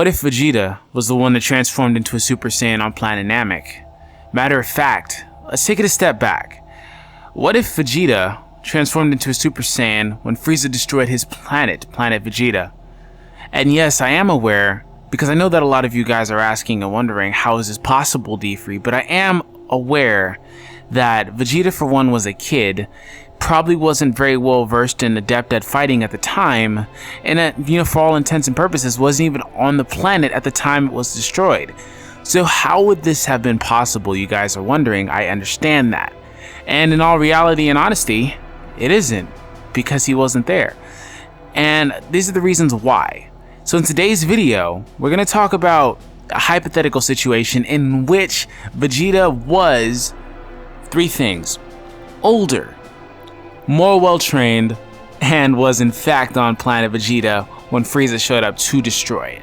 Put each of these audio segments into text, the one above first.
What if Vegeta was the one that transformed into a Super Saiyan on planet Namek? Matter of fact, let's take it a step back. What if Vegeta transformed into a Super Saiyan when Frieza destroyed his planet Vegeta? And yes, I am aware, because I know that a lot of you guys are asking and wondering, how is this possible, D3? But I am aware that Vegeta, for one, was a kid, probably wasn't very well versed and adept at fighting at the time, and that, for all intents and purposes, wasn't even on the planet at the time it was destroyed. So how would this have been possible, you guys are wondering? I understand that. And in all reality and honesty, it isn't, because he wasn't there. And these are the reasons why. So in today's video, we're going to talk about a hypothetical situation in which Vegeta was three things: older, more well-trained, and was in fact on planet Vegeta when Frieza showed up to destroy it.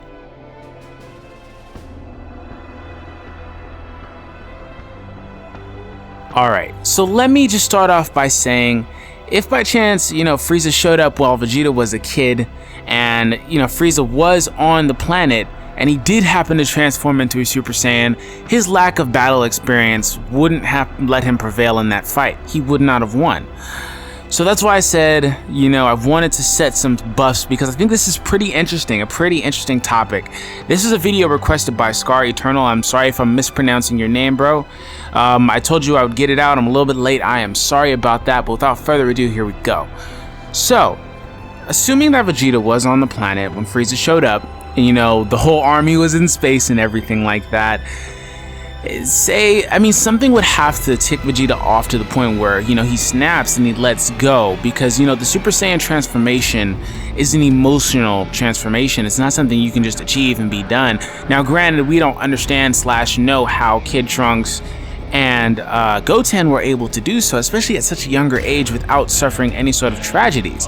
Alright, so let me just start off by saying, if by chance, Frieza showed up while Vegeta was a kid, and, Frieza was on the planet, and he did happen to transform into a Super Saiyan, his lack of battle experience wouldn't have let him prevail in that fight. He would not have won. So that's why I said, I've wanted to set some buffs, because I think this is pretty interesting, a pretty interesting topic. This is a video requested by Scar Eternal. I'm sorry if I'm mispronouncing your name, bro. I told you I would get it out. I'm a little bit late. I am sorry about that, but without further ado, here we go. So, assuming that Vegeta was on the planet when Frieza showed up, and the whole army was in space and everything like that, something would have to tick Vegeta off to the point where, he snaps and he lets go, because, the Super Saiyan transformation is an emotional transformation. It's not something you can just achieve and be done. Now, granted, we don't understand / know how Kid Trunks and Goten were able to do so, especially at such a younger age without suffering any sort of tragedies.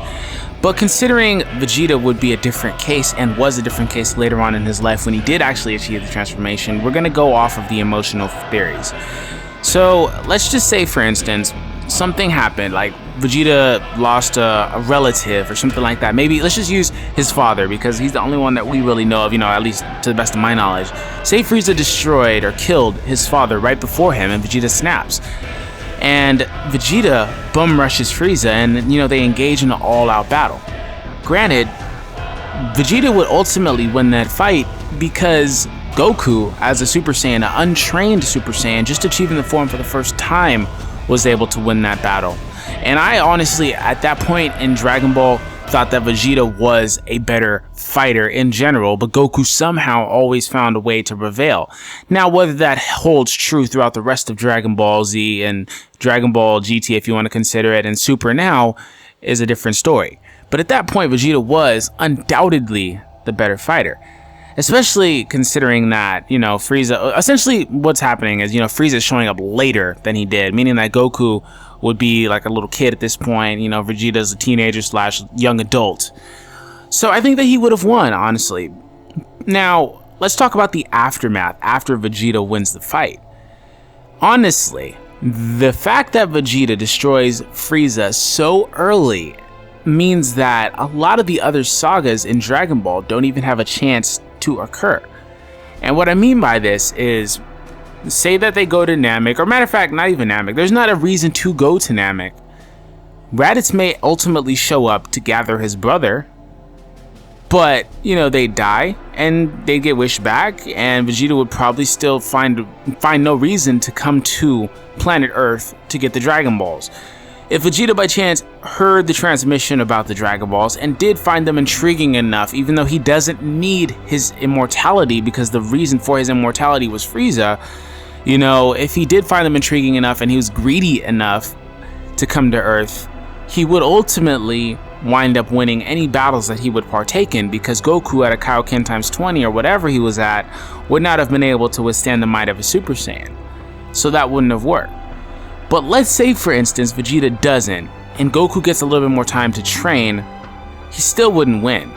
But considering Vegeta would be a different case, and was a different case later on in his life when he did actually achieve the transformation, we're going to go off of the emotional theories. So let's just say, for instance, something happened, like Vegeta lost a relative or something like that. Maybe let's just use his father, because he's the only one that we really know of, at least to the best of my knowledge. Say Frieza destroyed or killed his father right before him, and Vegeta snaps. And Vegeta bum rushes Frieza, and they engage in an all-out battle. Granted, Vegeta would ultimately win that fight, because Goku, as a Super Saiyan, an untrained Super Saiyan, just achieving the form for the first time, was able to win that battle. And I honestly, at that point in Dragon Ball, thought that Vegeta was a better fighter in general, but Goku somehow always found a way to prevail. Now, whether that holds true throughout the rest of Dragon Ball Z and Dragon Ball GT, if you want to consider it, and Super now, is a different story. But at that point, Vegeta was undoubtedly the better fighter. Especially considering that, Frieza, essentially what's happening is, Frieza is showing up later than he did, meaning that Goku would be like a little kid at this point, Vegeta's a teenager / young adult. So I think that he would have won, honestly. Now, let's talk about the aftermath after Vegeta wins the fight. Honestly, the fact that Vegeta destroys Frieza so early means that a lot of the other sagas in Dragon Ball don't even have a chance to occur. And what I mean by this is, say that they go to Namek, or matter of fact, not even Namek. There's not a reason to go to Namek. Raditz may ultimately show up to gather his brother, but, they die, and they get wished back, and Vegeta would probably still find no reason to come to planet Earth to get the Dragon Balls. If Vegeta by chance heard the transmission about the Dragon Balls and did find them intriguing enough, even though he doesn't need his immortality, because the reason for his immortality was Frieza, if he did find them intriguing enough and he was greedy enough to come to Earth, he would ultimately wind up winning any battles that he would partake in, because Goku at a Kaioken times 20 or whatever he was at would not have been able to withstand the might of a Super Saiyan. So that wouldn't have worked. But let's say, for instance, Vegeta doesn't, and Goku gets a little bit more time to train, he still wouldn't win.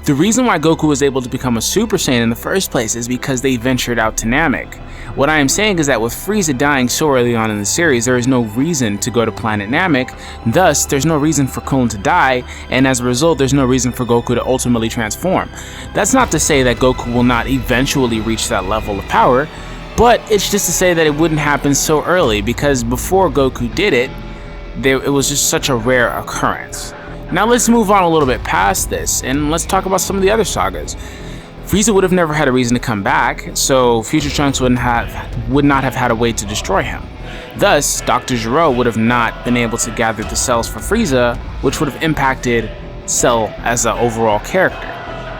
The reason why Goku was able to become a Super Saiyan in the first place is because they ventured out to Namek. What I am saying is that with Frieza dying so early on in the series, there is no reason to go to planet Namek, thus there's no reason for Krillin to die, and as a result there's no reason for Goku to ultimately transform. That's not to say that Goku will not eventually reach that level of power, but it's just to say that it wouldn't happen so early, because before Goku did it, it was just such a rare occurrence. Now let's move on a little bit past this, and let's talk about some of the other sagas. Frieza would have never had a reason to come back, so future Trunks would not have had a way to destroy him. Thus, Dr. Gero would have not been able to gather the cells for Frieza, which would have impacted Cell as an overall character.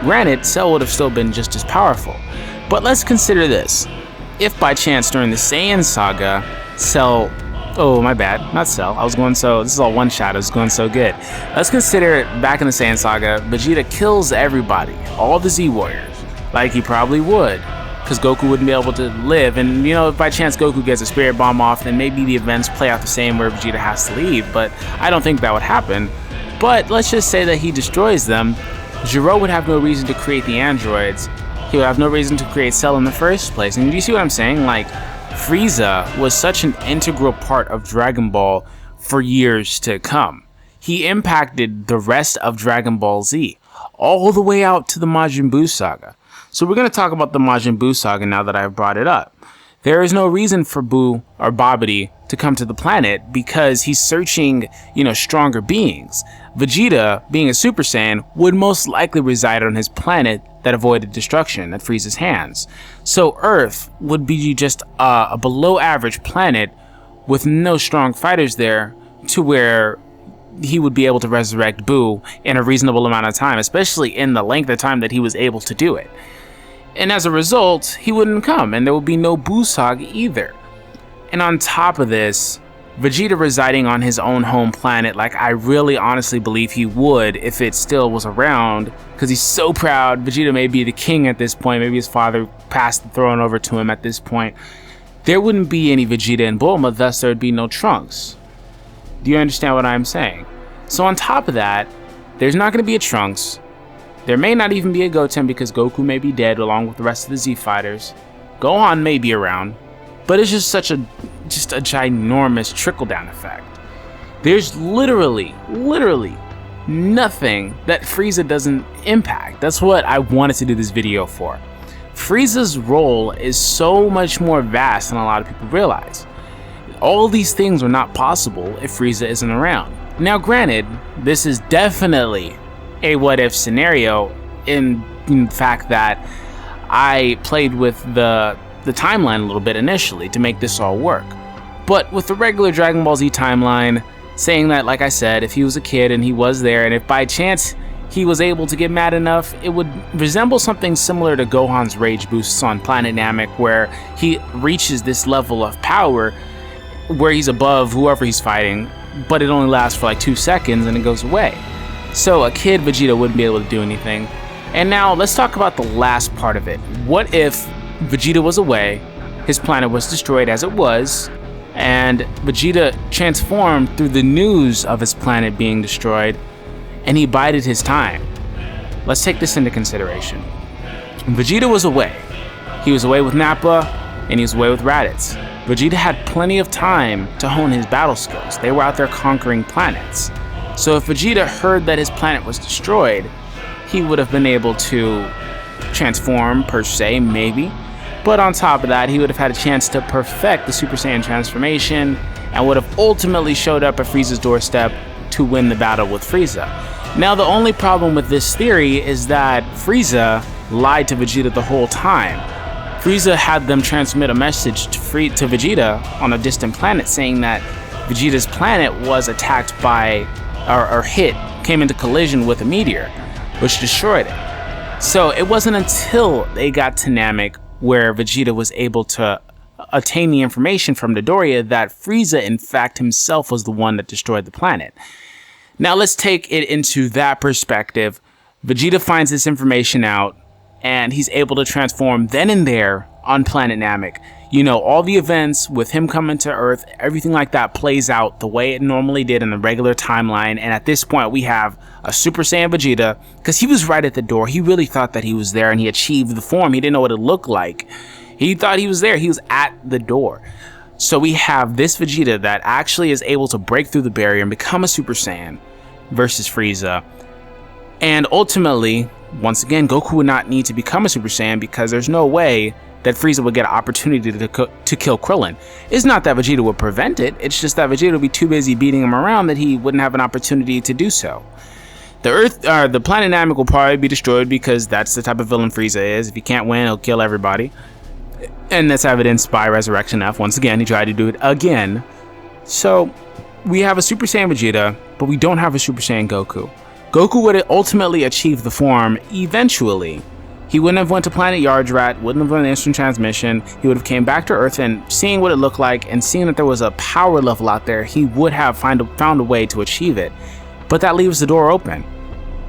Granted, Cell would have still been just as powerful, but let's consider this. If by chance during the Saiyan saga, Cell... Oh, my bad, not Cell. This is all one shot, I was going so good. Let's consider back in the Saiyan saga, Vegeta kills everybody, all the Z Warriors, like he probably would, because Goku wouldn't be able to live, and if by chance Goku gets a spirit bomb off, then maybe the events play out the same where Vegeta has to leave, but I don't think that would happen. But let's just say that he destroys them. Gero would have no reason to create the androids, he would have no reason to create Cell in the first place, and do you see what I'm saying? Like, Frieza was such an integral part of Dragon Ball for years to come. He impacted the rest of Dragon Ball Z, all the way out to the Majin Buu saga. So we're going to talk about the Majin Buu saga now that I've brought it up. There is no reason for Buu or Babidi to come to the planet because he's searching, stronger beings. Vegeta, being a Super Saiyan, would most likely reside on his planet that avoided destruction at Frieza's hands. So Earth would be just a below average planet with no strong fighters there to where he would be able to resurrect Buu in a reasonable amount of time, especially in the length of time that he was able to do it. And as a result, he wouldn't come, and there would be no Buu saga either. And on top of this, Vegeta residing on his own home planet, like I really honestly believe he would if it still was around, because he's so proud. Vegeta may be the king at this point, maybe his father passed the throne over to him at this point. There wouldn't be any Vegeta and Bulma, thus there would be no Trunks. Do you understand what I'm saying? So on top of that, there's not going to be a Trunks. There may not even be a Goten because Goku may be dead along with the rest of the Z fighters. Gohan may be around, but it's just such a ginormous trickle-down effect. There's literally nothing that Frieza doesn't impact. That's what I wanted to do this video for. Frieza's role is so much more vast than a lot of people realize. All these things are not possible if Frieza isn't around. Now granted, this is definitely a what-if scenario in the fact that I played with the timeline a little bit initially to make this all work. But with the regular Dragon Ball Z timeline, saying that, like I said, if he was a kid and he was there, and if by chance he was able to get mad enough, it would resemble something similar to Gohan's rage boosts on planet Namek, where he reaches this level of power where he's above whoever he's fighting, but it only lasts for like 2 seconds and it goes away. So a kid Vegeta wouldn't be able to do anything. And now let's talk about the last part of it. What if Vegeta was away, his planet was destroyed as it was, and Vegeta transformed through the news of his planet being destroyed, and he bided his time? Let's take this into consideration. Vegeta was away. He was away with Nappa, and he was away with Raditz. Vegeta had plenty of time to hone his battle skills. They were out there conquering planets. So if Vegeta heard that his planet was destroyed, he would have been able to transform per se, maybe. But on top of that, he would have had a chance to perfect the Super Saiyan transformation and would have ultimately showed up at Frieza's doorstep to win the battle with Frieza. Now the only problem with this theory is that Frieza lied to Vegeta the whole time. Frieza had them transmit a message to Vegeta on a distant planet saying that Vegeta's planet was attacked by, or came into collision with a meteor, which destroyed it. So it wasn't until they got to Namek where Vegeta was able to attain the information from Midoriya that Frieza in fact himself was the one that destroyed the planet. Now let's take it into that perspective. Vegeta finds this information out and he's able to transform then and there on planet Namek. You know, all the events with him coming to Earth, everything like that plays out the way it normally did in the regular timeline. And at this point, we have a Super Saiyan Vegeta, because he was right at the door. He really thought that he was there, and he achieved the form. He didn't know what it looked like. He thought he was there. He was at the door. So we have this Vegeta that actually is able to break through the barrier and become a Super Saiyan versus Frieza. And ultimately, once again, Goku would not need to become a Super Saiyan, because there's no way that Frieza would get an opportunity to kill Krillin. It's not that Vegeta would prevent it, it's just that Vegeta would be too busy beating him around that he wouldn't have an opportunity to do so. The planet Namek will probably be destroyed, because that's the type of villain Frieza is. If he can't win, he'll kill everybody. And that's evidenced by Resurrection F. Once again, he tried to do it again. So, we have a Super Saiyan Vegeta, but we don't have a Super Saiyan Goku. Goku would ultimately achieve the form eventually. He wouldn't have went to planet Yardrat, wouldn't have done the instant transmission. He would have came back to Earth, and seeing what it looked like and seeing that there was a power level out there, he would have found a way to achieve it. But that leaves the door open.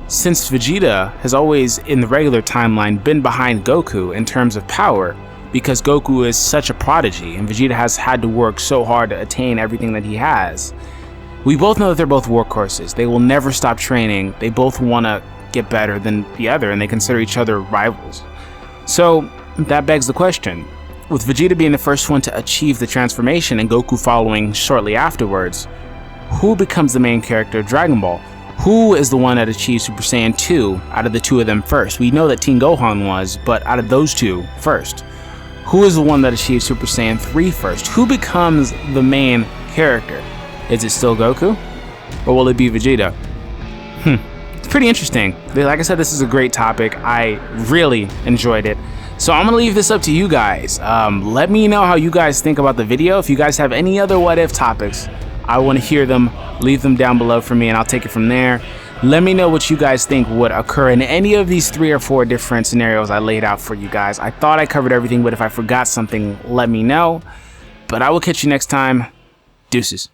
Since Vegeta has always, in the regular timeline, been behind Goku in terms of power, because Goku is such a prodigy and Vegeta has had to work so hard to attain everything that he has, we both know that they're both workhorses. They will never stop training. They both want to get better than the other, and they consider each other rivals. So that begs the question, with Vegeta being the first one to achieve the transformation and Goku following shortly afterwards, who becomes the main character of Dragon Ball? Who is the one that achieves Super Saiyan 2 out of the two of them first? We know that Teen Gohan was, but out of those two first, who is the one that achieves Super Saiyan 3 first? Who becomes the main character? Is it still Goku, or will it be Vegeta? It's pretty interesting. Like I said, this is a great topic. I really enjoyed it. So I'm gonna leave this up to you guys. Let me know how you guys think about the video. If you guys have any other what if topics, I want to hear them. Leave them down below for me, and I'll take it from there. Let me know what you guys think would occur in any of these 3 or 4 different scenarios I laid out for you guys. I thought I covered everything, but if I forgot something, let me know. But I will catch you next time. Deuces.